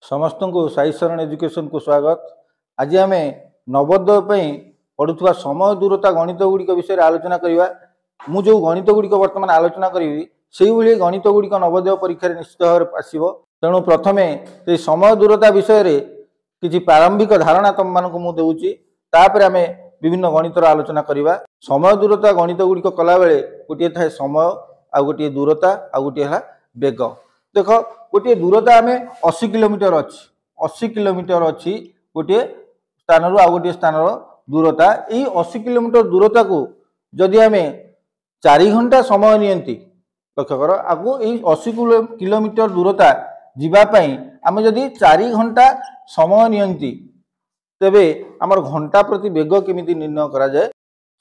समस्त को साई शरण एजुकेशन को स्वागत। आज आम नवोदय पढ़ुवा समय दूरता गणित गुड़िक विषय आलोचना करवा। मु जो गणित गुड़िक बर्तमान आलोचना करी से गणित गुड़िक नवोदय परीक्षा निश्चित भाव में आसो। तेणु प्रथम से समय दूरता विषय में किसी प्रारंभिक धारणा तुम मान मुझे तापर आम विभिन्न गणितर आलोचना करवा। समय दूरता गणित गुड़िक कला बेले गोटे थाए समय आ गोटे दूरता आ गोटे है बेग। देख गोटे दूरता आम 80 किलोमीटर अच्छी 80 किलोमीटर अच्छी गोटे स्थान रु आ गोटे स्थान दूरता। यही 80 किलोमीटर दूरता को जदि आम 4 घंटा समय नियंती लक्ष्य कर आगु यही 80 किलोमीटर दूरता जीवाई आम जदि 4 घंटा समय नियंती तेबे आमर घंटा प्रति बेग केमिति निर्णय करा जाए।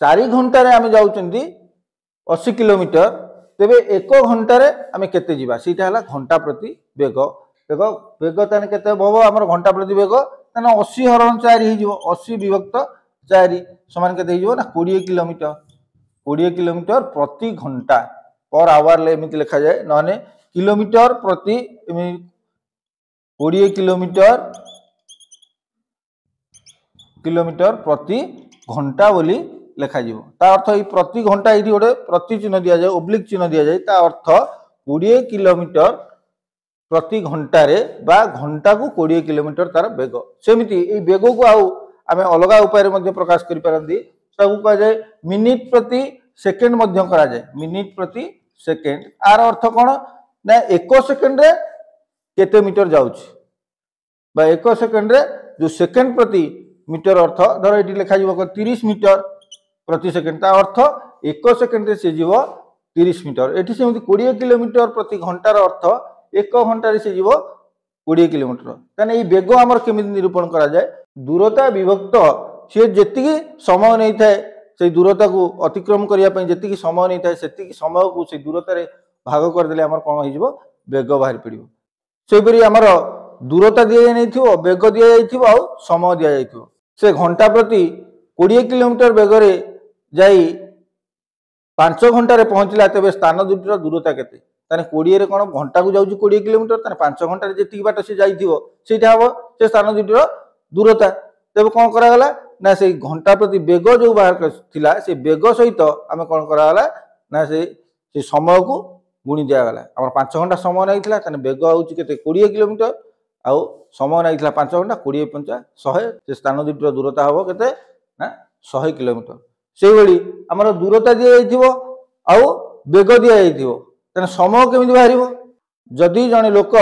4 घंटे आम जाउचंती 80 किलोमीटर तेबे 1 घंटे आम केते जीवा सीटा हला घंटा प्रति बेग। बेग बेग ताने केते हबो आमर घंटा प्रति बेग ताने 80 हरण 4 ही जीवो 80 विभक्त 4 समान केते जीवो ना 20 किलोमीटर 20 किलोमीटर प्रति घंटा पर आवर ले एमिति लिखा जाए नने किलोमीटर प्रति 20 किलोमीटर प्रति घंटा बोली लेखा जीवो। ता अर्थ ये प्रति घंटा ये गोटे प्रति चिन्ह दि जाए ओब्लिक चिन्ह दि जाए ता अर्थ 20 किलोमीटर प्रति घंटे बा घंटा को 20 किलोमीटर तार बेग। सेमिति ए बेग को आउ आमे अलगा उपाय मध्ये प्रकाश करि पारंदी ताकू कह जाए मिनिट प्रति सेकेंड मध्ये करा जाए मिनिट प्रति सेकेंड। आर अर्थ कोन ना 1 सेकेंड रे केते मीटर जाउछि बा 1 सेकेंड रे जो सेकेंड प्रति मीटर अर्थ धर ये लिखा जीव 30 मीटर प्रति सेकेंड ता अर्थ 1 सेकेंड से जीव 30 मीटर। एठी सेमति 20 किलोमीटर प्रति घंटार अर्थ 1 घंटे से जीव 20 किलोमीटर। ताने ये बेग आमर केमिति निरूपण करा जाए दूरता विभक्त से जेतिकी समय नहीं थाए से दूरता को अतिक्रम करिया पई जेतिकी समय नहीं थाए सेतिकी समय को से दूरता रे भाग कर देले आमर कोन हो जीव बेग बाहर पड़िबो। से परि आमर दूरता दिया नहीं थिबो बेग दिया जाइथिबो आ समय दिया जाइथिबो। से घंटा प्रति 20 किलोमीटर बेगरे जाई 5 घंटे पहुंचला तेबे स्थान दुटीर दूरता केते ताने 20 रे कोन घंटा को जाउची 20 किलोमीटर ताने 5 घंटे जेतिकी बाट से जाइथिबो सेटा हबो से स्थान दुटीर दूरता। तेबे कोन करा गला ना से घंटा प्रति बेग जो बाहर थिला से बेग सहित आमे कोन करा गला ना से समय को गुणी दिया गला। हमर 5 घंटा समय नाइथिला ताने बेग आउची केते 20 किलोमीटर आउ समय नाइथिला 5 घंटा 20 5 100 से स्थान दुटीर दूरता हबो केते ना 100 किलोमीटर। से भली हमर दूरता दिया जाइथिबो आउ बेग दिया जाइथिबो तने समय केमिति बाहरिबो। जदि जने लोक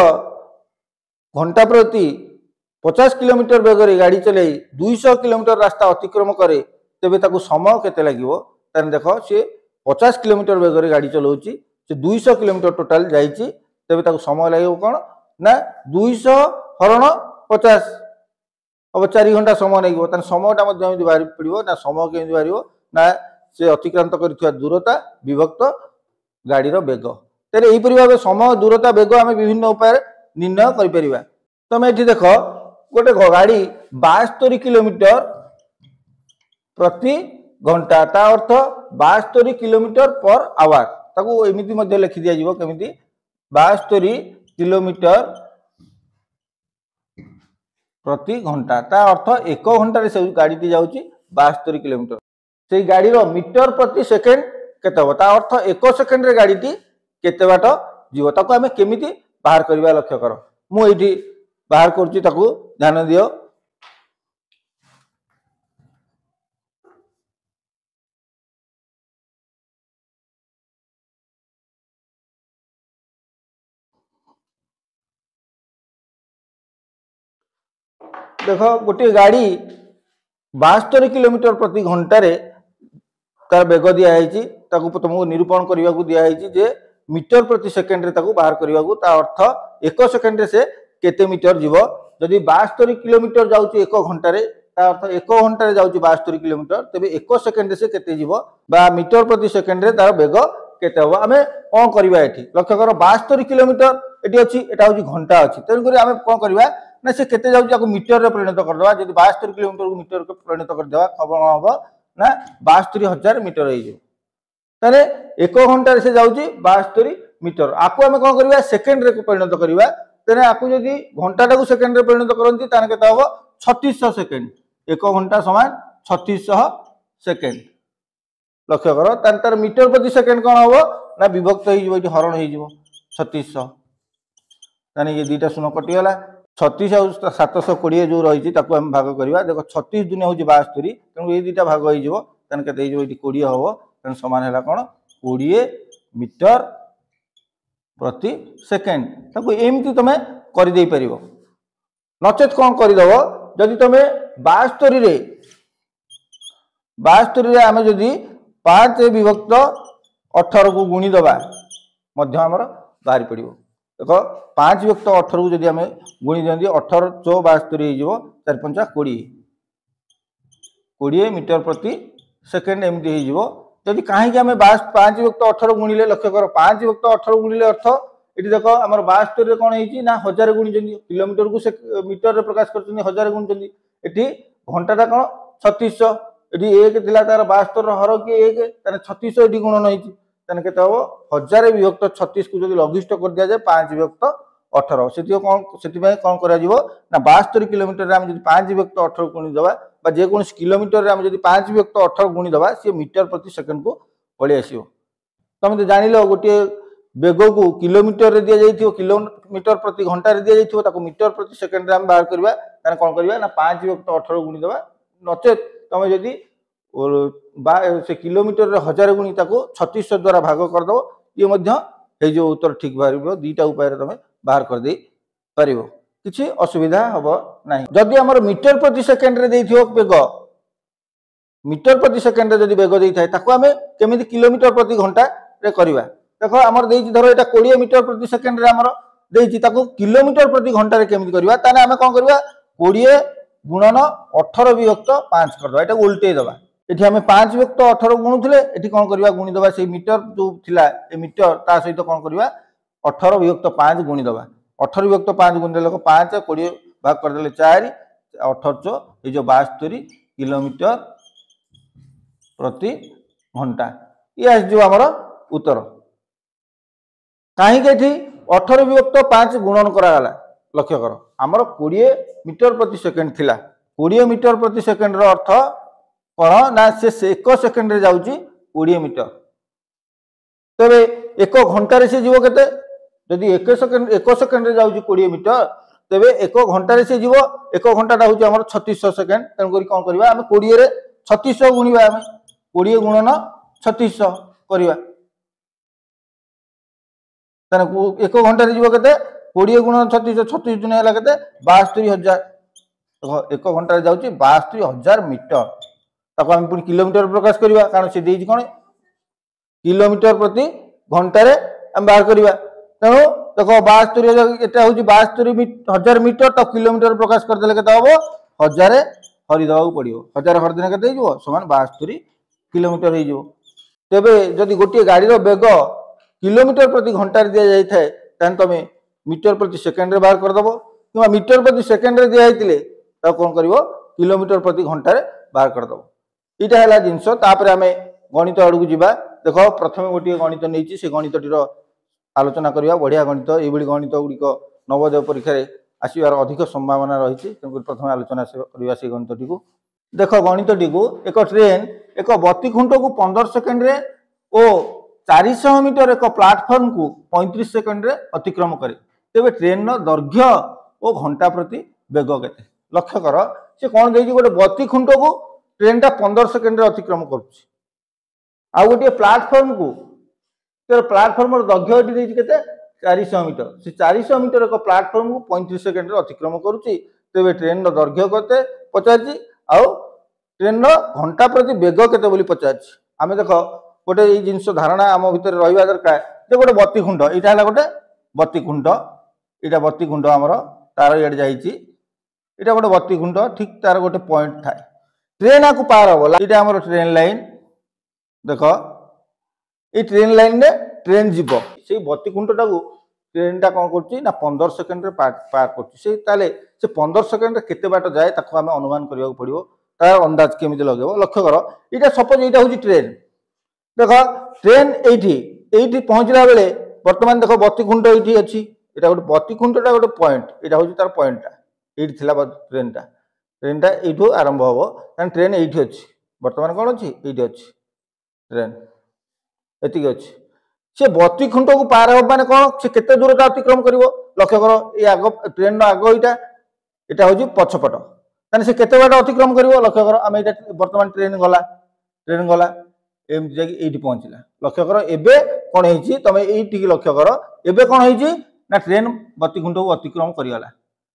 घंटा प्रति 50 किलोमीटर बेगरे गाड़ी चले 200 किलोमीटर रास्ता अतिक्रम करे तेबे ताकू समय केते लागिवो तने देखो से 50 किलोमीटर बेगरे गाड़ी चलाउची से 200 किलोमीटर टोटल जाइची तेबे ताकू समय लागिवो कोन ना 200 हरण 50 अब 4 घंटा समय लागिवो तने समयटा मध्ये एमिति बाहरि पड़िवो ना समय केमिति बाहरिवो ना से अतिक्रांत करिथुवा दूरता विभक्त गाड़ीर बेग। तेरे एही परि भाबे समय दूरता बेग आमे विभिन्न उपाय निर्णय करि परिबा। तमे एठी देखो गोटे गाड़ी 72 किलोमीटर प्रति घंटा ता अर्थ 72 किलोमीटर पर आवर ताकू एमिति मध्ये लिखि दिया जीवो केमिति 72 किलोमीटर प्रति घंटा ता अर्थ 1 घंटा से गाड़ी टी जाउची 72 किलोमीटर। से गाड़ी रो मीटर प्रति सेकेंड केते हो ता अर्थ 1 सेकेंड रे गाड़ी टी केते बाट जीव ताकू आमे केमिति बाहर करबा लक्ष्य करो। मु एठी बाहर करची ताकू ध्यान दियो। देखो गोटे गाड़ी 72 किलोमीटर प्रति घंटे तार बेग दिया तुमको निरूपण करने को दिखाई जे मीटर प्रति सेकेंड रे ताकू बाहर करने को ता अर्थ 1 सेकेंड रे से केते मीटर जीव। जदि 72 किलोमीटर जाउची 1 घंटा रे ता अर्थ 1 घंटा रे जाउची 72 किलोमीटर तेबे 1 सेकेंड रे से केते जीव बा मीटर प्रति सेकेंड रे तार बेग केते हो आमे कोन करबा एठी लक्ष्य करो 72 किलोमीटर एठी अछि एटा होची घंटा अछि तेन करी आमे कोन करबा ना से केते जाउची आको मीटर रे परिणत कर देबा। जदि 72 किलोमीटर को मीटर को परिणत कर देबा खबर हबो ना 72,000 मीटर हो जो ताले 1 घंटा से जाउची 72 मीटर आको आमे कोन करबा सेकेंड रे परिणत करबा तेने आपको जदि घंटाटा को सेकेंड रे परिणत करती ताने केते हबो 3600 सेकेंड। 1 घंटा समान 3600 सेकेंड। लक्ष्य कर तार तार मीटर प्रति सेकेंड कौन हम ना विभक्त हो हरण हो 3600 ताने ये दुईटा शून्य कटिगला 36 और 720 जो रही आम भाग करवा देख 36 दुनिया हूँ 72 तेणु ये दुईटा भाग हो 20 हम तेणु सामान है कौन 20 मीटर प्रति सेकेंड ताको एमती तुम करदे पार नचेत कौन करदेव जदि तुम 72 आम जदि 5 विभक्त 18 को गुणीदबा आमर बाहरी पड़ो देख 5 विभक्त 18 को जदि आम गुणी दिखती 18 चौ 72 हो 4 5 20 मीटर प्रति सेकेंड एमती हो जदि कहीं आम 5 विभक्त 18 गुणिले लक्ष्य कर 5 विभक्त 18 गुणिले अर्थ ये देख आम 72 कौन है 1000 गुणी किलोमीटर को मीटर प्रकाश कर 1000 गुणी ये घंटाटा कौन 3600 ये एक तार 72 हर कि 1 3600 ये गुणन होने के 1000 विभक्त 36 को जब लघिष्ठ कर दि जाए 5 विभक्त 18 से कौन कर 72 किलोमीटर आम जब 5 विभक्त 18 गुणीदबा जेकोसी किलोमीटर आम जब 5 विभक्त 18 गुणीदबा सी मीटर प्रति सेकेंड को पलि आस तुम तो जान गोटे बेग को किलोमीटर दि जाइए किलोमीटर प्रति घंटा दि जाइए मीटर प्रति सेकेंड आम बाहर करवा कौन करवा 5 विभक्त 18 गुणीदबा नचेत तुम जदि से किलोमीटर 1000 गुणी 3600 द्वारा भाग करदेव ये जो उत्तर ठीक बाहर दुईटा उपाय तुम बाहर कर दे पार किसी असुविधा हम ना जदि आम मीटर प्रति सेकेंड बेग मीटर प्रति सेकेंड जदि बेग दे था आम केमी किलोमीटर प्रति घंटा करवा देख आमर धर यहाँ 20 मीटर प्रति सेकेंड आमर किलोमीटर प्रति घंटा केमी करवा आम कौन करवा 20 गुणन 18 विभक्त 5 करदे यहाँ उल्टे दबा ये आम 5 विभक्त 18 गुणुले ये कौन करवा गुणीदबा से मीटर जो थिला ए मीटर ता सहित कौन करवा 18 विभक्त 5 गुणीदबा 18 विभक्त 5 गुणिले 5 20 भाग करदे 4 18 ये जो 72 किलोमीटर प्रति घंटा ये आस आमर उत्तर कहीं 18 विभक्त 5 गुणन कराला लक्ष्य कर आमर 20 मीटर प्रति सेकेंड थिला 20 मीटर प्रति सेकेंड अर्थ कौन ना से 1 सेकेंड जाऊँगी 20 मीटर तेरे 1 घंटे से जीव के जदि 1 सेकेंड जाऊँगी 20 मीटर तेरे 1 घंटे से जीव 1 घंटा हूँ आम 3600 सेकेंड तेणुक कौन करवा आम 20 रे 3600 गुणवा आम 20 गुणन 3600 करवा 1 घंटे जीव के 20 गुणन 3600 36 दिन है के 72,000 1 घंटे जाऊँगी 72,000 मीटर ताको आम पुणी किलोमीटर प्रकाश करवा कारण से देती कौन किलोमीटर प्रति घंटे आम बाहर करवा तेणु देख 72,000 हूँ 72,000 मीटर तो किलोमीटर प्रकाश करदे के हम 1000 हरिदेवा पड़ो 1000 हरदिन के समान 72 किलोमीटर हो तेरे जदि गोटे गाड़ी बेग किलोमीटर प्रति घंटा दि जाए तुम मीटर प्रति सेकेंड बाहर करदेव कि मीटर प्रति सेकेंड दिखाई कौन कर किलोमीटर प्रति घंटे बाहर करदेव यहाँ है जिनस आम गणित आड़ को जा देख प्रथम गोटे गणित नहीं से गणितर आलोचना करवा बढ़िया गणित ये गणित गुड़िक नवोदय परीक्षा आसबार अधिक संभावना रही प्रथम आलोचना करवा से गणित को देख गणित को एक ट्रेन एक बत्ती खुंट को 15 सेकेंड और 400 मीटर एक प्लाटफर्म को 35 सेकेंड अतिक्रम करे तेरे ट्रेन दैर्घ्य और घंटा प्रति बेग के लक्ष्य कर से कौन दे गोटे बत्ती खुंट को ट्रेन टा 15 सेकेंड अतिक्रम कर गोटे प्लाटफर्म को तेरे प्लाटफर्म दैर्घ्य के 400 मीटर से 400 मीटर एक प्लाटफर्म को 35 सेकेंड अतिक्रम करुच्ची तेरे ट्रेन दैर्घ्य के पचार आउ ट्रेन घंटा प्रति बेग के पचार आम देख गोटे ये जिनस धारणा आम भितर रहा दरकार जो गोटे बत्ती खुंड यहाँ है गोटे बत्ती खुंड यहाँ बत्ती खुंड आमर तार इे जा गोटे बत्ती खुंड ठीक तार गोटे पॉइंट थाए ट्रेन आपको पार हम ये आम ट्रेन लाइन देख ये ट्रेन लाइन में ट्रेन जीव से बत्ती खुंटा को ट्रेन टा कौन कर 15 सेकेंड पार कर 15 सेकेंड केते बाट जाए ताको आम अनुमान करने पड़ो तार अंदाज केमी लगे लक्ष्य कर यहाँ सपोज यहाँ हूँ ट्रेन देख ट्रेन ये पहुँचला बेले बर्तमान देख बत्ती खुंट ये अच्छी এটা গোटे बतीखुंटा गोटे पॉइंट यहाँ हूँ तार पॉइंटा ये ट्रेनटा ये आरंभ हम ट्रेन ये अच्छी बर्तमान कौन अच्छी ये अच्छी ट्रेन एतिक अच्छी सी बतीखुंट को पार हम मैंने कौन से केते दूरता अतिक्रम कर लक्ष्य कर ये आग ट्रेन आग यहाँ हूँ पछपट ताने से केते बाट अतिक्रम कर लक्ष्य कर आम यहाँ बर्तमान ट्रेन गला एमती जाकि पहुँचला लक्ष्य कर एबे कौन है तुम ये लक्ष्य कर एबे कौन है ना ट्रेन बतीखुंट को अतिक्रम करगला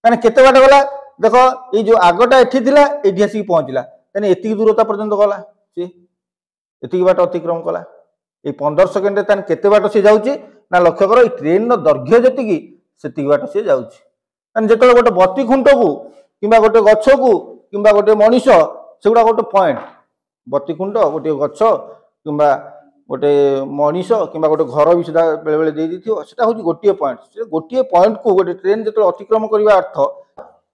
ताने केते बाट गला देख ये जो आगटा एठी थिला एठी आसी पहुँचला ताने एतिक दूरता पर्यंत गला सी एतिक बाट अतिक्रम कला ये 15 सेकेंड ताने केते बाट सी जाउची ना लक्ष्य कर ट्रेन दैर्घ्य जेतिकी सेतिक बाट सी जाउची ताने जेतले गोटे बतीखुंट को किंबा गोटे गछ को किंबा गोटे मनीष सेगुड़ा गोटे पॉइंट बतीखुंट गोटे गछ किंबा गोटे मनीष किंबा गोटे घर भी सीधा बेले बेले दे देथियो सेटा होची गोटे पॉइंट से गोटे पॉइंट को गोटे ट्रेन जेतले अतिक्रम करबा अर्थ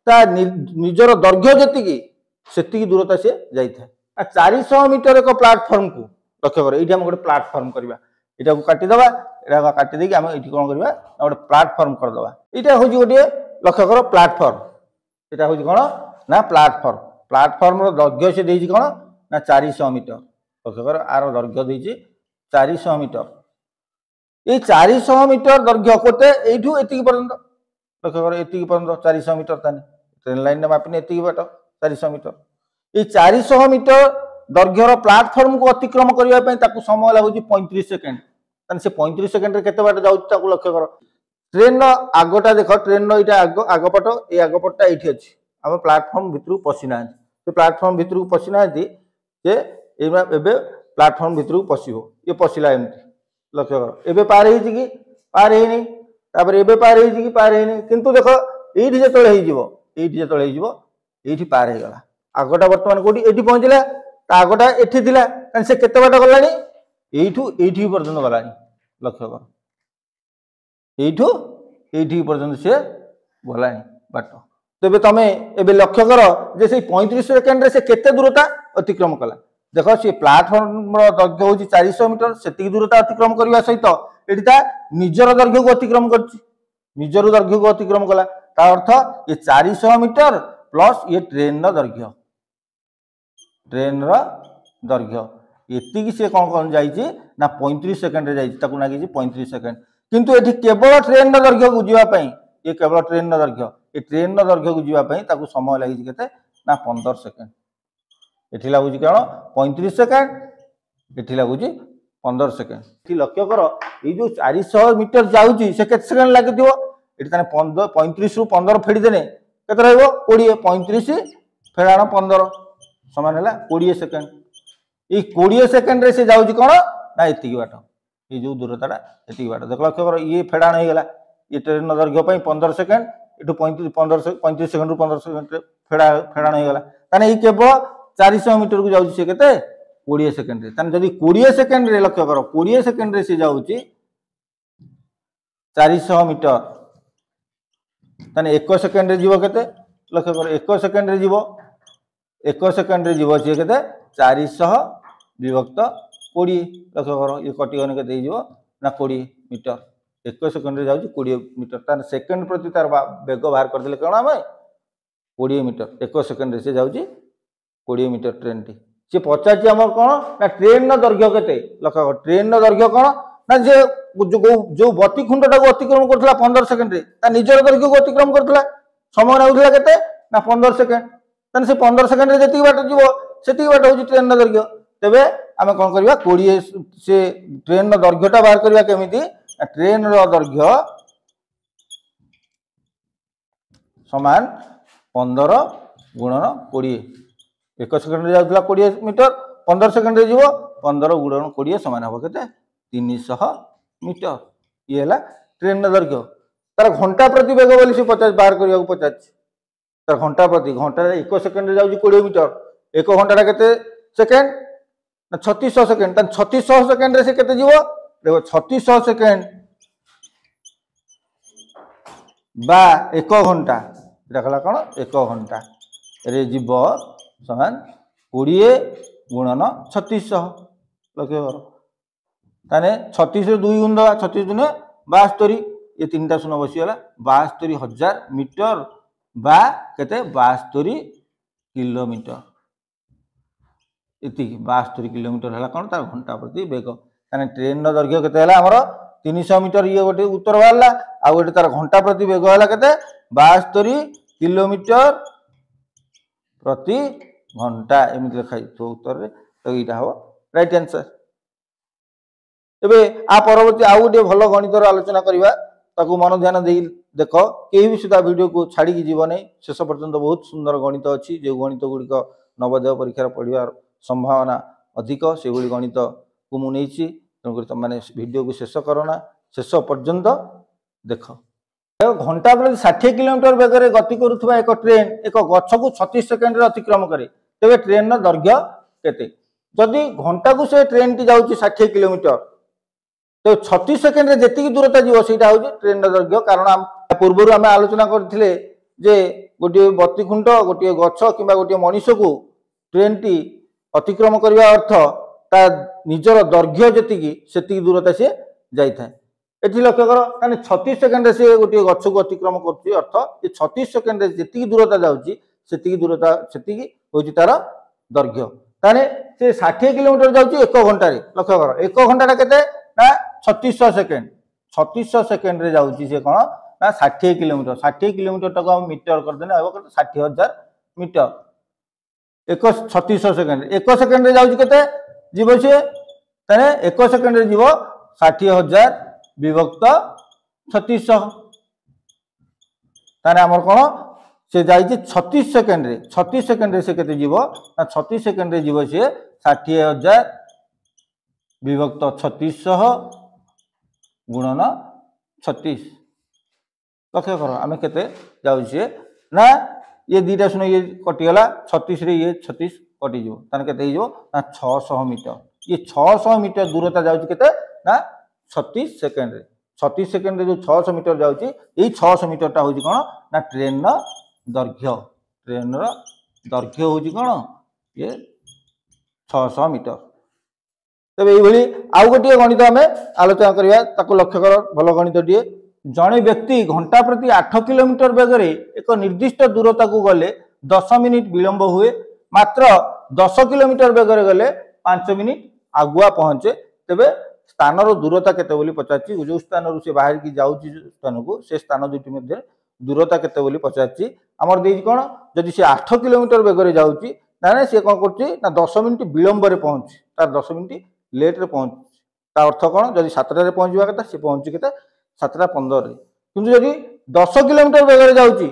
ता निजर दैर्घ्य जेतिकी सेतिकी दूरता से जाई थाए 400 मीटर एक प्लाटफॉर्म को लक्ष्य कर ये गोटे प्लाटफॉर्म करवा यहाँ काटिदेवा यहाँ काटिदे आम ये कौन करवा गोटे प्लाटफॉर्म करदे यहाँ हूँ गोटे लक्ष्य कर प्लाटफॉर्म यहाँ हूँ कौन ना प्लाटफॉर्म दैर्घ्य से देती कौन ना 400 मीटर लक्ष्य कर आर दैर्घ्य देती 400 मीटर ये 400 मीटर दैर्घ्य कोते यू एति पर्यंत लक्ष्य कर ये पर्यंत 400 मीटर ताने ट्रेन लाइन मापिने ये बाट 400 मीटर ये 400 मीटर दैर्घ्यर प्लाटफॉर्म को अतिक्रम करने समय लगुच 35 सेकेंड से 35 सेकेंड केते बाट जाऊँ लक्ष्य कर ट्रेन आगटा देख ट्रेन यहाँ आगपट ये आगपटा ये अच्छी आम प्लाटफॉर्म भितर पशिना प्लाटफॉर्म भितर पशिना प्लाटफॉर्म भितर पशो ये पशिला एमती लक्ष्य कर एबे पार हो कि पार है एबे पार हो कि पार है किंतु देख ये जो पार हो गला आगटा बर्तमान कौटी ये पहुंचला आगटा एठी थिला से केते बाट गलानी एठी पर्यंत गलानी लक्ष्य कर एठी पर्यंत से गलानी बाट तेबे तमे एबे लक्ष्य कर जे से 35 सेकेंड से केते दूरता अतिक्रम कला देख सी प्लाटफॉर्म दैर्घ्य हूँ 400 मीटर से दूरता अतिक्रम करने सहित ये निजर दैर्घ्य को अतिक्रम कर निजर दैर्घ्य को अतिक्रम कला अर्थ ये 400 मीटर प्लस ये ट्रेन दैर्घ्य ये सी कौन कौन जाइए ना 35 सेकेंड लगी 35 सेकेंड किंतु ये केवल ट्रेन दैर्घ्य को जावाई ये केवल ट्रेन दैर्घ्य ये ट्रेन दैर्घ्य को जावाई समय लगी के ना 15 सेकेंड ये लगुच कौन 35 सेकेंड ये लगुच 15 सेकेंड लक्ष्य कर ये जो 400 मीटर जाऊँगी से केते सेकेंड लगे ये 35 रु 15 फेड़देने के 20 35 फेड़ाण 15 समान है 20 सेकेंड ये 20 सेकेंड से जाऊँगी कौन ना ये बाट ये जो दूरता ये बाट देख लक्ष्य कर ये फेड़ाण हो गला ये ट्रेन दैर्घ्य 15 सेकेंड ये 35 सेकेंड रु 15 सेकेंड फेड़ाण हो गला ताने ये केवल 400 मीटर को जाऊँगी से केते 20 सेकेंड जदि 20 सेकेंड लक्ष्य कर 20 सेकेंड से जाऊँगी 400 मीटर ताने 1 सेकेंड जीव केते लक्ष्य कर 1 सेकेंड जीव 1 सेकेंड जीव सी के 400 विभक्त 20 लक्ष्य कर ये कटिगन के ना 20 मीटर 1 सेकेंड जाऊँगी 20 मीटर तार सेकेंड प्रति तार बेग बाहर करदे कौन आम 20 मीटर 1 सेकेंड से जाऊँगी 20 मीटर ट्रेन टी सी पचार आम कौन ना ट्रेन दैर्घ्य के लक्ष्य कर ट्रेन दैर्घ्य कौन ना जे जो बतीखुंटा को अतिक्रम करता 15 सेकेंड निजर दैर्घ्य को अतिक्रम करता समय लगुला के ना 15 सेकेंड से 15 सेकेंड जी बाट जीव से बाट हूँ ट्रेन दैर्घ्य तेरे आम कौन करवा 20 से ट्रेन दैर्घ्यटा बाहर करवा केमी ट्रेन दैर्घ्य समान 15 गुणन 20 1 सेकेंड जाऊला 20 मीटर 15 सेकेंड जीव 15 गुणन 20 समान हम के 300 मीटर ये है ट्रेन दैर्घ्य तार घंटा प्रति बेग बोली से 50 बाहर करने को पचार तार घंटा प्रति घंटा 1 सेकेंड जाऊँगी 20 मीटर 1 घंटा के सेकेंड ना 3600 सेकेंड 3600 सेकेंड से केते जीव देखो 3600 सेकेंड बा 1 घंटा देखला कौन 1 घंटा रे जीव समान 20 गुणन 3600 लक्ष्य कर ताने 36 2 गुण दवा 36 दुने 72 ये 3टा शून्य बसीगला 72,000 मीटर बा केते 72 किलोमीटर इति 72 किलोमीटर है कौन तार घंटा प्रति वेग ताने ट्रेन दैर्घ्य केते हला हमर 300 मीटर ये गोटे उत्तर बाहरला आ गोटे तार घंटा प्रति वेग हला केते 72 किलोमीटर प्रति घंटा एमि लिखा तो उत्तर रे तो एटा हो राइट आंसर। एबे आ परवर्ती आउ गोटे भल गणितर आलोचना करबा ताकू मन ध्यान दे देख केही भी सुधा वीडियो को छाड़ी की जीवन नहीं शेष पर्यंत बहुत सुंदर गणित अच्छी जो गणित गुड़िक नवोदय परीक्षा पढ़ार संभावना अधिक से गणित को मुझे तेणुक तुमने वीडियो को शेष करना शेष पर्यंत देख घंटा प्रति 60 किलोमीटर बेगर गति करुवा एक ट्रेन एक गछ को 36 सेकेंड अतिक्रम करे तेरे ट्रेन दैर्घ्य केते जदि घंटा को से ट्रेन टी जाऊँगी 60 किलोमीटर तो 36 सेकेंड रे जेतिकी दूरता जीव सेटा होची ट्रेन दैर्घ्य कारण पूर्व आम आलोचना करथिले जे गोटे बत्ती खुंट गोटे गछ किंबा गोटे मनीष को ट्रेन टी अतिक्रम करने अर्थ ता निजर दैर्घ्य जेतिकी सेतिकी दूरता से जाई थाए एठी लक्ष्य कर ताने 36 सेकेंड से गोटे गछ को अतिक्रम करछि अर्थ ये 36 सेकेंड रे जेतिकी दूरता जाउची सेतिकी दूरता सेतिकी होची तार दैर्घ्य ताने से 60 किलोमीटर जाउची 1 घंटा रे लक्ष्य कर 1 घंटा टा केते ना 3600 सेकेंड 3600 सेकेंड रे जाउची से कोन ना 60 किलोमीटर 60 किलोमीटर तक हम मीटर कर देने आबो 60,000 मीटर 3600 सेकेंड 1 सेकेंड रे जाउची केते जीव से ताने 1 सेकेंड रे जीव 60,000 विभक्त 3600 ताने हमर कोन से जाइछि 36 सेकेंड रे से केते जीव ना 36 सेकेंड रे जीव से 60,000 विभक्त 3600 गुणन 36 लक्ष्य कर आम केते जाउछे ना ये दीटा सुन ये कटिगला 36 रे ये 36 कटिज ताने केते हिजो ना 600 मीटर ये 600 मीटर दूरता जाउछि केते ना 36 सेकेंड रे 36 सेकेंड रे जो 600 मीटर जाउछि एई 600 मीटर टा होछि कोन ना ट्रेन दैर्घ्य होछि कोन ये 600 मीटर तबे एभली आउ गोटे गणित आम आलोचना करबा ताको लक्ष्य कर भल गणित टीए जड़े व्यक्ति घंटा प्रति 8 किलोमीटर बेगरे एक निर्दिष्ट दूरता को गले 10 मिनिट विलंब हुए मात्र 10 किलोमीटर बेगरे गले 5 मिनिट आगुआ पहुंचे तेबे स्थान दूरता केते बोली पचाची जो स्थान से बाहर की जाउची स्थान को से स्थान दुटी मध्य दूरता केते बोली पचाची हमर देई कोन जदि से 8 किलोमीटर बेगरे जाउची ताने से कोन करची ना 10 मिनिट विलंब रे पहुंची तार 10 मिनिट लेट रे पहुंची ता अर्थ कोन जदि 7 रे पहुंचबा कथा से पहुंची केते 7:15 रे किंतु जदि 10 किलोमीटर बेगरे जाउची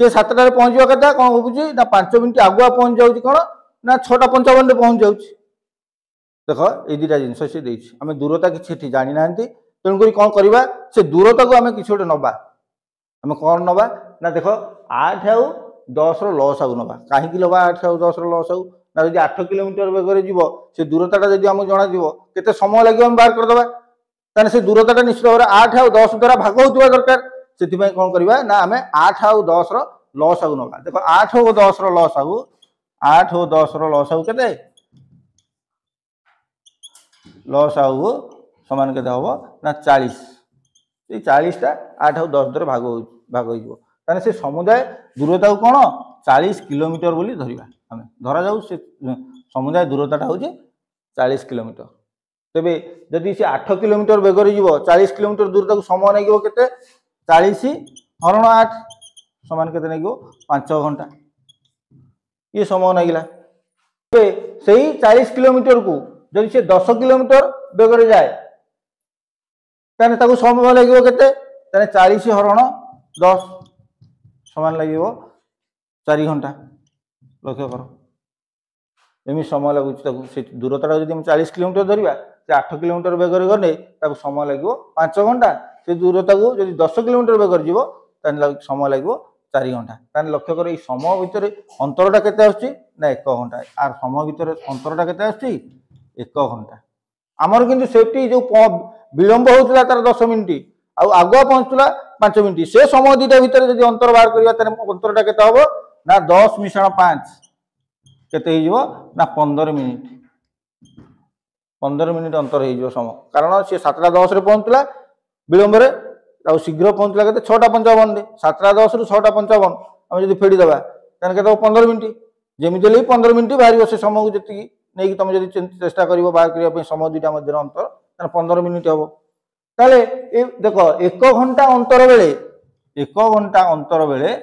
से 7 रे पहुंचबा कथा कोन होबुची ना 5 मिनिट आगुआ पहुंच जाउची कोन ना 6:55 रे पहुंच जाउची देख ये दुटा जिनस से देछि आमे दूरता किछि जानि नांती तेणु करी कोन करबा से दूरता को आमे किछि ओटे नबा आमे कोन नबा ना देख 8 आउ 10 रो लॉस आउ नबा काहे कि लबा 8 आउ 10 रो लॉस आउ ना जदि 8 किलोमीटर बेगरे जीवो से दूरताटा जदि हमको जणा जीवो केते समय लागि हम बाहर कर दबा ताने से दूरताटा निश्चित भाव 8 आउ 10 द्वारा भाग होतबा दरकार सेति पय कोन करबा ना आमे 8 आउ 10 रो लॉस आउ नबा देखो 8 आउ 10 रो लॉस आउ 8 आउ 10 रो लॉस आउ केते लॉस आउ समान केते होबो ना 40 ए 40 टा 8 आउ 10 द्वारा भाग होइबो ताने से समुदाय दूरता को कोन 40 किलोमीटर बोली धरिबा हमें धरा जाऊ से समुदाय दूरताटा होची 40 किलोमीटर तेबे जदि से 8 किलोमीटर बेगरे जीवो 40 किलोमीटर दूरता को समय लागिवो केते 40 हरण 8 समान केते लागिवो 5 घंटा ये समय लागिला तेबे सेही 40 किलोमीटर को जदि से 10 किलोमीटर बेगरे जाए ताने ताको समय लागिवो केते ताने 40 हरण 10 समान लागिवो 4 घंटा लक्ष्य कर एमि समय लगुच से दूरता जब 40 किलोमीटर धरवा से 8 किलोमीटर बेगर गले समय लगे 5 घंटा से दूरता को जब 10 किलोमीटर बेगर जीव समय लगे 4 घंटा लक्ष्य कर समय भितर अंतरटा केते आछी ना 1 घंटा आर समय भितर अंतरटा केते आछी 1 घंटा आमर किंतु सेफ्टी जो विलंब होता तार 10 मिनिट आगुआ पहुंचला 5 मिनिट से समय दुटा भितर जब अंतर बाहर करवा अंतरटा केते हबो ना 10 मिश्रण 5 केते हिजो ना 15 मिनिट अंतर हिजो समय कारण से 7:10 रे पहुंचला विलंब रे ताऊ शीघ्र पहुँचला के 6:55 रे 7:10 रु 6:55 आम जब फेड़ी देवा के 15 मिनिट जमी 15 मिनिट बाहर से समय को जी नहीं तुम जब चेष्टा कर बाहर करने समय दुटा मध्य अंतर 15 मिनिट हम ताले देख 1 घंटा अंतर बेले 1 घंटा अंतर बेले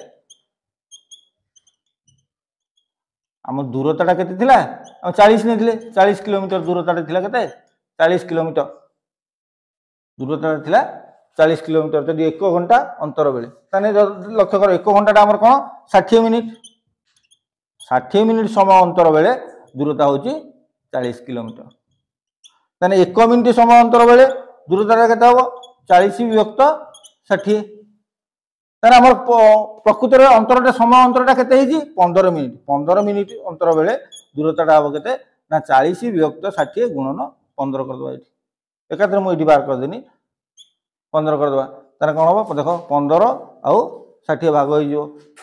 आम दूरता के 40 नहीं 40 किलोमीटर दूरता के 40 किलोमीटर दूरता थिला 40 किलोमीटर जब 1 घंटा अंतर बेले लक्ष्य कर 1 घंटा आमर कौन 60 मिनिट 60 मिनिट समय अंतर बेले दूरता हूँ 40 किलोमीटर ताने 1 मिनिट समय अंतर बेले दूरता के 40 विभक्त 60 तार आम प्रकृत अंतरटा समय अंतरटा के 15 मिनिट अंतर बेले दूरता हम के 40 विभक्त 60 गुणन 15 करदे ये एकाथरे मुझे बाहर करदेनी 15 करदे तार कौन हम देख 15 आउ 60 भाग हो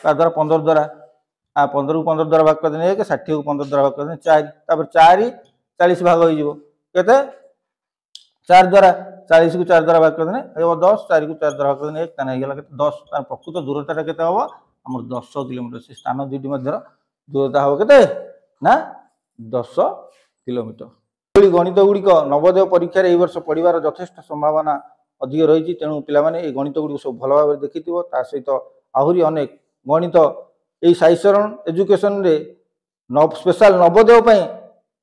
द्वारा 15 द्वारा 15 को 15 द्वारा भाग करदे 60 को 15 द्वारा भाग करदे 4 4 40 भाग हो केते 4 द्वारा 40 को 4 द्वारा भाग करदे 10 4 को 4 द्वारा भाग करदे 1 ताने हेगला 10 तार प्रकृत दूरता केते हम हमर 10 किलोमीटर से स्थान दुईटी मध्य दूरता हम केते ना 10 किलोमीटर गणित गुड़िक नवोदय परीक्षा ए वर्ष पढ़ार यथेष्ट संभावना अधिक रही तेणु पे गणित गुड़ी सब भल भाव देखी सहित आहरी अनेक गणित यही साईशरण एजुकेशन रे स्पेशल नवोदय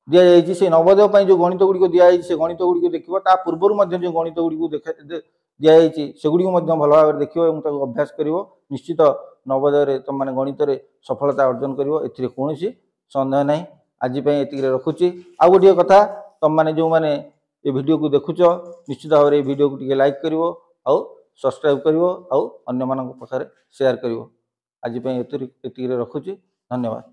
दि जाइए से नवोदय जो गणित गुड़िक दिखाई से गणित गुड़िक देख पूर्व जो गणित गुड़िक दि जाइए सेगुड़ी भल भाव देख अभ्यास कर निश्चित नवोदय तुम मैंने गणित सफलता अर्जन कर कौन सन्देह ना आज ये रखुची आ गोटे कथा तुम मैंने जो मैंने ये वीडियो को देखुच निश्चित भाव में वीडियो को लाइक कर सब्सक्राइब कर अन्य मान पाखे सेयार कर आज ये रखुची धन्यवाद।